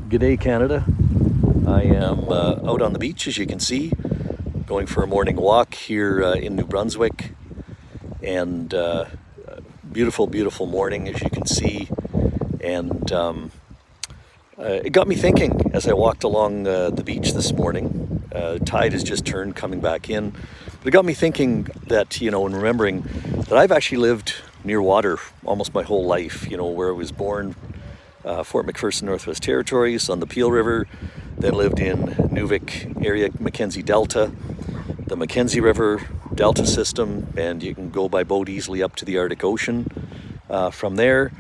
G'day Canada. I am out on the beach, as you can see, going for a morning walk here in New Brunswick, and beautiful, beautiful morning, as you can see. And it got me thinking as I walked along the beach this morning. Tide has just turned, coming back in, but it got me thinking that, and remembering that I've actually lived near water almost my whole life. Where I was born, Fort McPherson, Northwest Territories, on the Peel River, then lived in Nuvik area, Mackenzie Delta, the Mackenzie River Delta system, and you can go by boat easily up to the Arctic Ocean. From there,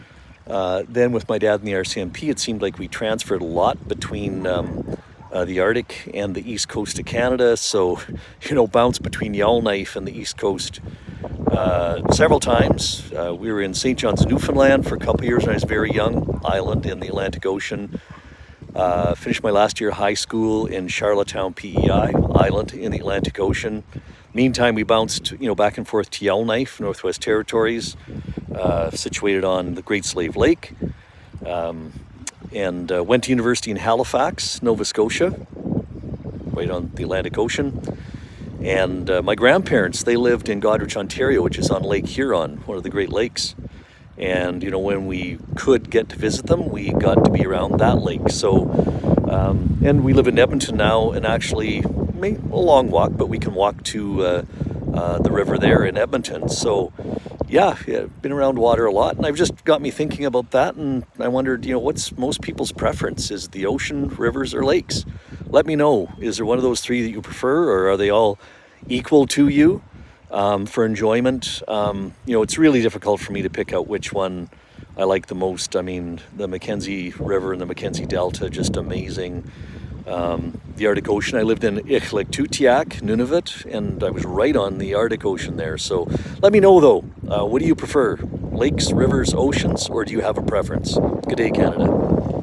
then with my dad in the RCMP, it seemed like we transferred a lot between the Arctic and the east coast of Canada. So, bounced between Yellowknife and the east coast several times. We were in St. John's, Newfoundland for a couple of years when I was very young, island in the Atlantic Ocean. Finished my last year of high school in Charlottetown, PEI, island in the Atlantic Ocean. Meantime, we bounced, back and forth to Yellowknife, Northwest Territories, situated on the Great Slave Lake, and went to university in Halifax, Nova Scotia, right on the Atlantic Ocean. And my grandparents, they lived in Goderich, Ontario, which is on Lake Huron, one of the Great Lakes. And, when we could get to visit them, we got to be around that lake. So, and we live in Edmonton now, and actually, a long walk, but we can walk to the river there in Edmonton. So, yeah, been around water a lot, and I've just got me thinking about that, and I wondered, what's most people's preference? Is it the ocean, rivers, or lakes? Let me know. Is there one of those three that you prefer, or are they all equal to you for enjoyment? It's really difficult for me to pick out which one I like the most. I mean, the Mackenzie River and the Mackenzie Delta, just amazing. The Arctic Ocean, I lived in Iqaluit, Nunavut, and I was right on the Arctic Ocean there. So let me know though, what do you prefer? Lakes, rivers, oceans, or do you have a preference? Good day, Canada.